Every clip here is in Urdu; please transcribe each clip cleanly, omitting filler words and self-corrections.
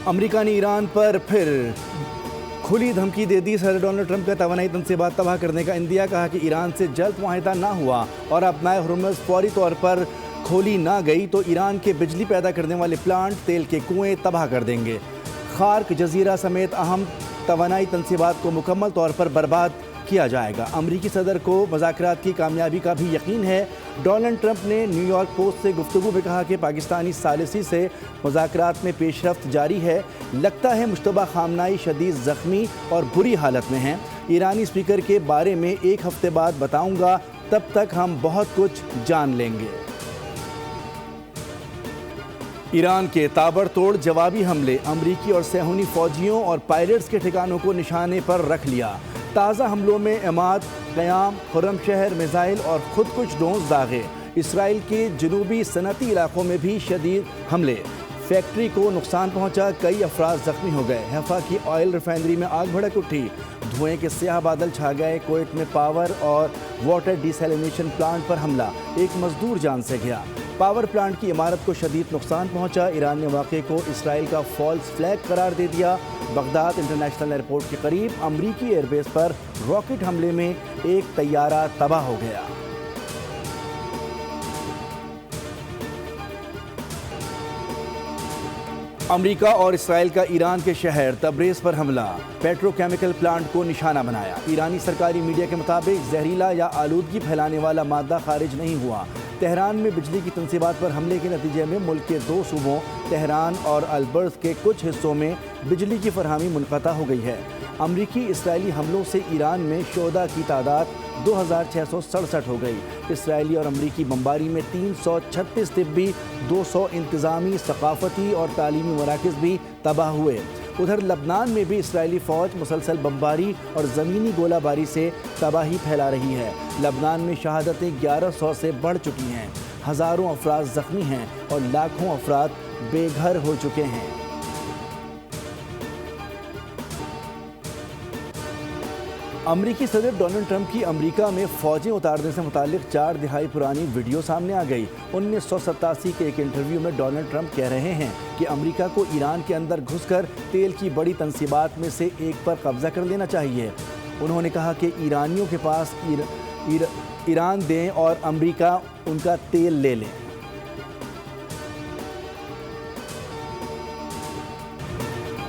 امریکہ نے ایران پر پھر کھلی دھمکی دے دی۔ صدر ڈونلڈ ٹرمپ کا توانائی تنصیبات تباہ کرنے کا اندیہ، کہا کہ ایران سے جلد معاہدہ نہ ہوا اور اپنائے ہرمز فوری طور پر کھولی نہ گئی تو ایران کے بجلی پیدا کرنے والے پلانٹ، تیل کے کنویں تباہ کر دیں گے۔ خارق جزیرہ سمیت اہم توانائی تنصیبات کو مکمل طور پر برباد کیا جائے گا۔ امریکی صدر کو مذاکرات کی کامیابی کا بھی یقین ہے۔ ڈونلڈ ٹرمپ نے نیو یارک پوسٹ سے گفتگو میں کہا کہ پاکستانی ثالثی سے مذاکرات میں پیش رفت جاری ہے۔ لگتا ہے مشتبہ خامنائی شدید زخمی اور بری حالت میں ہیں۔ ایرانی اسپیکر کے بارے میں ایک ہفتے بعد بتاؤں گا، تب تک ہم بہت کچھ جان لیں گے۔ ایران کے تابڑتوڑ جوابی حملے، امریکی اور صہیونی فوجیوں اور پائلٹس کے ٹھکانوں کو نشانے پر رکھ لیا۔ تازہ حملوں میں عماد، قیام، خرم شہر، میزائل اور خودکش ڈرونز داغے۔ اسرائیل کے جنوبی صنعتی علاقوں میں بھی شدید حملے، فیکٹری کو نقصان پہنچا، کئی افراد زخمی ہو گئے۔ حیفا کی آئل ریفائنری میں آگ بھڑک اٹھی، دھوئیں کے سیاہ بادل چھا گئے۔ کویت میں پاور اور واٹر ڈیسیلینیشن پلانٹ پر حملہ، ایک مزدور جان سے گیا۔ پاور پلانٹ کی عمارت کو شدید نقصان پہنچا۔ ایران نے واقعے کو اسرائیل کا فالس فلیگ قرار دے دیا۔ بغداد انٹرنیشنل ایئرپورٹ کے قریب امریکی ایئر بیس پر راکٹ حملے میں ایک طیارہ تباہ ہو گیا۔ امریکہ اور اسرائیل کا ایران کے شہر تبریز پر حملہ، پیٹرو کیمیکل پلانٹ کو نشانہ بنایا۔ ایرانی سرکاری میڈیا کے مطابق زہریلا یا آلودگی پھیلانے والا مادہ خارج نہیں ہوا۔ تہران میں بجلی کی تنصیبات پر حملے کے نتیجے میں ملک کے 2 صوبوں تہران اور البرز کے کچھ حصوں میں بجلی کی فراہمی منقطع ہو گئی ہے۔ امریکی اسرائیلی حملوں سے ایران میں شہداء کی تعداد 2667 ہو گئی۔ اسرائیلی اور امریکی بمباری میں 336 طبی، 200 انتظامی، ثقافتی اور تعلیمی مراکز بھی تباہ ہوئے۔ ادھر لبنان میں بھی اسرائیلی فوج مسلسل بمباری اور زمینی گولہ باری سے تباہی پھیلا رہی ہے۔ لبنان میں شہادتیں 1100 سے بڑھ چکی ہیں، ہزاروں افراد زخمی ہیں اور لاکھوں افراد بے گھر ہو چکے ہیں۔ امریکی صدر ڈونلڈ ٹرمپ کی امریکہ میں فوجیں اتارنے سے متعلق 4 دہائی پرانی ویڈیو سامنے آ گئی۔ 1987 کے ایک انٹرویو میں ڈونلڈ ٹرمپ کہہ رہے ہیں کہ امریکہ کو ایران کے اندر گھس کر تیل کی بڑی تنصیبات میں سے ایک پر قبضہ کر لینا چاہیے۔ انہوں نے کہا کہ ایرانیوں کے پاس ایران دیں اور امریکہ ان کا تیل لے لیں۔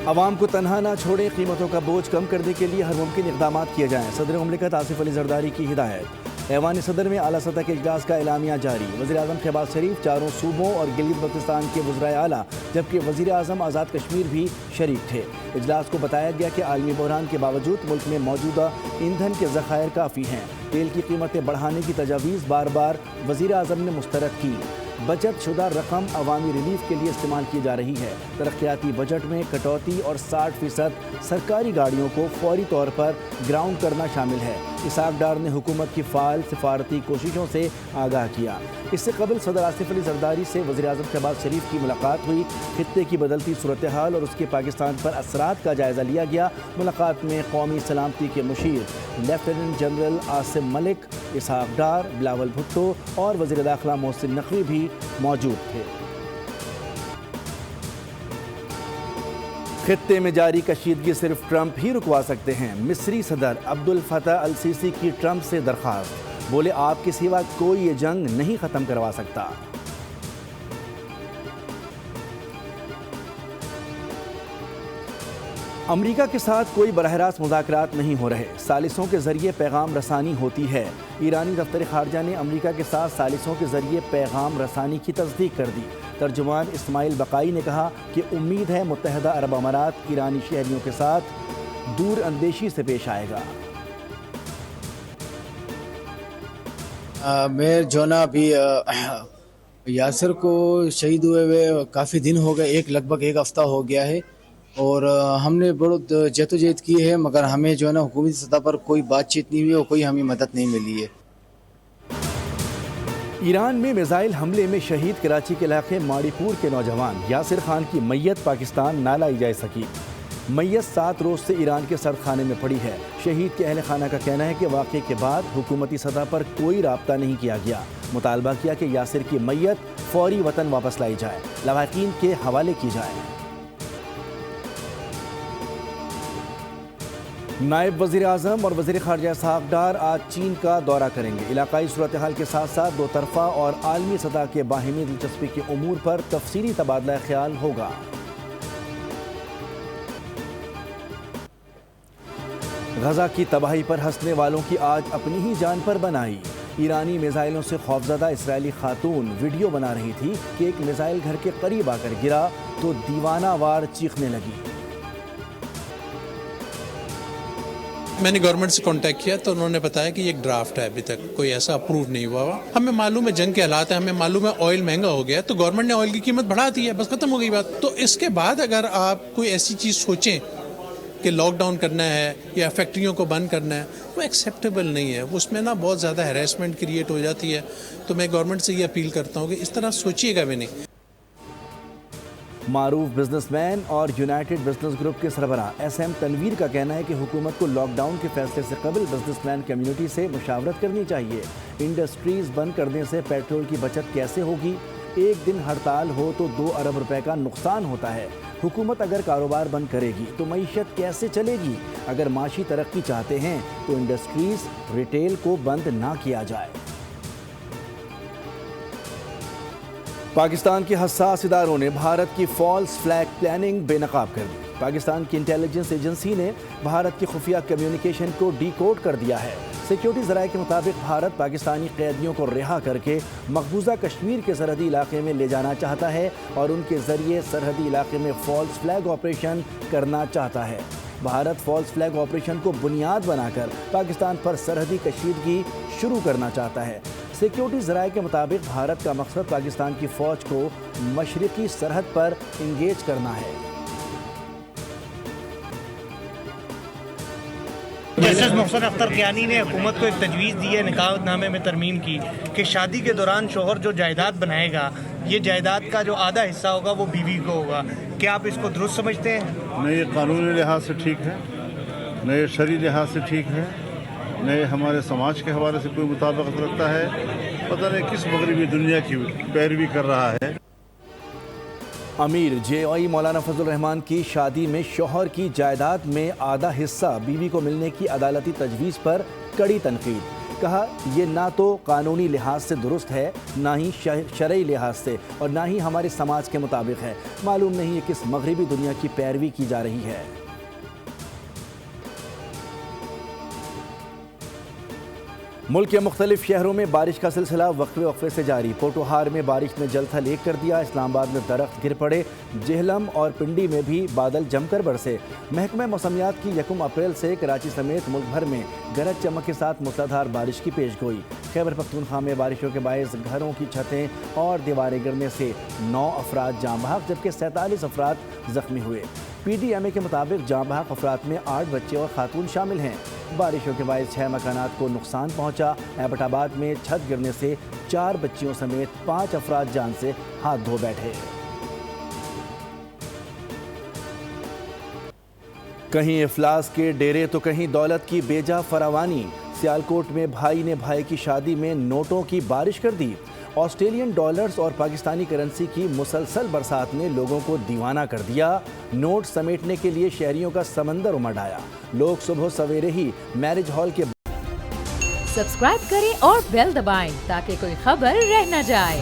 عوام کو تنہا نہ چھوڑیں، قیمتوں کا بوجھ کم کرنے کے لیے ہر ممکن اقدامات کیے جائیں، صدر مملکت آصف علی زرداری کی ہدایت۔ ایوان صدر میں اعلیٰ سطح کے اجلاس کا اعلامیہ جاری۔ وزیر اعظم شہباز شریف، 4 صوبوں اور گلگت بلتستان کے وزرائے اعلیٰ جبکہ وزیر اعظم آزاد کشمیر بھی شریک تھے۔ اجلاس کو بتایا گیا کہ عالمی بحران کے باوجود ملک میں موجودہ ایندھن کے ذخائر کافی ہیں۔ تیل کی قیمتیں بڑھانے کی تجاویز بار بار وزیر اعظم نے مسترد کی۔ بچت شدہ رقم عوامی ریلیف کے لیے استعمال کی جا رہی ہے۔ ترقیاتی بجٹ میں کٹوتی اور 60% سرکاری گاڑیوں کو فوری طور پر گراؤنڈ کرنا شامل ہے۔ اسحاق ڈار نے حکومت کی فعال سفارتی کوششوں سے آگاہ کیا۔ اس سے قبل صدر آصف علی زرداری سے وزیر اعظم شہباز شریف کی ملاقات ہوئی۔ خطے کی بدلتی صورتحال اور اس کے پاکستان پر اثرات کا جائزہ لیا گیا۔ ملاقات میں قومی سلامتی کے مشیر لیفٹیننٹ جنرل عاصم ملک، اسحاق ڈار، بلاول بھٹو اور وزیر داخلہ محسن نقوی بھی موجود تھے۔ خطے میں جاری کشیدگی صرف ٹرمپ ہی رکوا سکتے ہیں، مصری صدر عبد الفتاح السیسی کی ٹرمپ سے درخواست، بولے آپ کے سوا کوئی یہ جنگ نہیں ختم کروا سکتا۔ امریکہ کے ساتھ کوئی براہ راست مذاکرات نہیں ہو رہے، ثالثوں کے ذریعے پیغام رسانی ہوتی ہے۔ ایرانی دفتر خارجہ نے امریکہ کے ساتھ ثالثوں کے ذریعے پیغام رسانی کی تصدیق کر دی۔ ترجمان اسماعیل بقائی نے کہا کہ امید ہے متحدہ عرب امارات ایرانی شہریوں کے ساتھ دور اندیشی سے پیش آئے گا۔ میں جو نا ابھی یاسر کو شہید ہوئے کافی دن ہو گئے، لگ بھگ ایک ہفتہ ہو گیا ہے، اور ہم نے بہت جدوجہد کی ہے، مگر ہمیں جو ہے نا حکومتی سطح پر کوئی بات چیت نہیں ہوئی اور کوئی ہمیں مدد نہیں ملی ہے۔ ایران میں میزائل حملے میں شہید کراچی کے علاقے ماڑی پور کے نوجوان یاسر خان کی میت پاکستان نہ لائی جا سکی۔ میت 7 روز سے ایران کے سرد خانے میں پڑی ہے۔ شہید کے اہل خانہ کا کہنا ہے کہ واقعے کے بعد حکومتی سطح پر کوئی رابطہ نہیں کیا گیا۔ مطالبہ کیا کہ یاسر کی میت فوری وطن واپس لائی جائے، لواحقین کے حوالے کی جائے۔ نائب وزیر اعظم اور وزیر خارجہ اسحاق ڈار آج چین کا دورہ کریں گے۔ علاقائی صورتحال کے ساتھ ساتھ دو طرفہ اور عالمی سطح کے باہمی دلچسپی کے امور پر تفصیلی تبادلہ خیال ہوگا۔ غزہ کی تباہی پر ہنسنے والوں کی آج اپنی ہی جان پر بنائی۔ ایرانی میزائلوں سے خوفزدہ اسرائیلی خاتون ویڈیو بنا رہی تھی کہ ایک میزائل گھر کے قریب آ کر گرا تو دیوانہ وار چیخنے لگی۔ میں نے گورنمنٹ سے کانٹیکٹ کیا تو انہوں نے بتایا کہ یہ ایک ڈرافٹ ہے، ابھی تک کوئی ایسا اپروو نہیں ہوا ہوا۔ ہمیں معلوم ہے جنگ کے حالات ہیں، ہمیں معلوم ہے آئل مہنگا ہو گیا تو گورنمنٹ نے آئل کی قیمت بڑھا دی ہے، بس ختم ہو گئی بات۔ تو اس کے بعد اگر آپ کوئی ایسی چیز سوچیں کہ لاک ڈاؤن کرنا ہے یا فیکٹریوں کو بند کرنا ہے، وہ ایکسیپٹیبل نہیں ہے، اس میں نا بہت زیادہ ہیراسمنٹ کریٹ ہو جاتی ہے۔ تو میں گورنمنٹ سے یہ اپیل کرتا ہوں کہ اس طرح سوچیے گا بھی نہیں۔ معروف بزنس مین اور یونائٹڈ بزنس گروپ کے سربراہ ایس ایم تنویر کا کہنا ہے کہ حکومت کو لاک ڈاؤن کے فیصلے سے قبل بزنس مین کمیونٹی سے مشاورت کرنی چاہیے۔ انڈسٹریز بند کرنے سے پیٹرول کی بچت کیسے ہوگی؟ ایک دن ہڑتال ہو تو 2 ارب روپے کا نقصان ہوتا ہے۔ حکومت اگر کاروبار بند کرے گی تو معیشت کیسے چلے گی؟ اگر معاشی ترقی چاہتے ہیں تو انڈسٹریز ریٹیل کو بند نہ کیا جائے۔ پاکستان کے حساس اداروں نے بھارت کی فالس فلیگ پلاننگ بے نقاب کر دی۔ پاکستان کی انٹیلیجنس ایجنسی نے بھارت کی خفیہ کمیونیکیشن کو ڈی کوڈ کر دیا ہے۔ سیکیورٹی ذرائع کے مطابق بھارت پاکستانی قیدیوں کو رہا کر کے مقبوضہ کشمیر کے سرحدی علاقے میں لے جانا چاہتا ہے اور ان کے ذریعے سرحدی علاقے میں فالس فلیگ آپریشن کرنا چاہتا ہے۔ بھارت فالس فلیگ آپریشن کو بنیاد بنا کر پاکستان پر سرحدی کشیدگی شروع کرنا چاہتا ہے۔ سیکیورٹی ذرائع کے مطابق بھارت کا مقصد پاکستان کی فوج کو مشرقی سرحد پر انگیج کرنا ہے۔ جسٹس محسن اختر کیانی نے حکومت کو ایک تجویز دی ہے نکاح نامے میں ترمیم کی کہ شادی کے دوران شوہر جو جائیداد بنائے گا، یہ جائیداد کا جو آدھا حصہ ہوگا وہ بیوی کو ہوگا۔ کیا آپ اس کو درست سمجھتے ہیں؟ نہ یہ قانونی لحاظ سے ٹھیک ہے، نہ یہ شرعی لحاظ سے ٹھیک ہے، نہ یہ ہمارے سماج کے حوالے سے کوئی مطابقت رکھتا ہے۔ پتہ نہیں کس مغربی دنیا کی پیروی کر رہا ہے۔ امیر JOI مولانا فضل الرحمان کی شادی میں شوہر کی جائیداد میں آدھا حصہ بیوی کو ملنے کی عدالتی تجویز پر کڑی تنقید۔ کہا یہ نہ تو قانونی لحاظ سے درست ہے، نہ ہی شرعی لحاظ سے، اور نہ ہی ہمارے سماج کے مطابق ہے۔ معلوم نہیں یہ کس مغربی دنیا کی پیروی کی جا رہی ہے۔ ملک کے مختلف شہروں میں بارش کا سلسلہ وقفے سے جاری۔ پوٹوہار میں بارش نے جل تھل ایک کر دیا، اسلام آباد میں درخت گر پڑے، جہلم اور پنڈی میں بھی بادل جم کر برسے۔ محکمہ موسمیات کی 1 اپریل سے کراچی سمیت ملک بھر میں گرج چمک کے ساتھ موسلادھار بارش کی پیش گوئی۔ خیبر پختونخوا میں بارشوں کے باعث گھروں کی چھتیں اور دیواریں گرنے سے 9 افراد جاں بحق جبکہ 47 افراد زخمی ہوئے۔ PDMA کے مطابق جاں بحق افراد میں 8 بچے اور خاتون شامل ہیں۔ بارشوں کے باعث 6 مکانات کو نقصان پہنچا۔ ایبٹ آباد میں چھت گرنے سے 4 بچیوں سمیت 5 افراد جان سے ہاتھ دھو بیٹھے۔ کہیں افلاس کے ڈیرے تو کہیں دولت کی بیجا فراوانی۔ سیالکوٹ میں بھائی نے بھائی کی شادی میں نوٹوں کی بارش کر دی۔ آسٹریلین ڈالرز اور پاکستانی کرنسی کی مسلسل برسات نے لوگوں کو دیوانہ کر دیا۔ نوٹ سمیٹنے کے لیے شہریوں کا سمندر امڈ آیا۔ لوگ صبح سویرے ہی میرج ہال کے سبسکرائب کریں اور بیل دبائیں تاکہ کوئی خبر رہ نہ جائے۔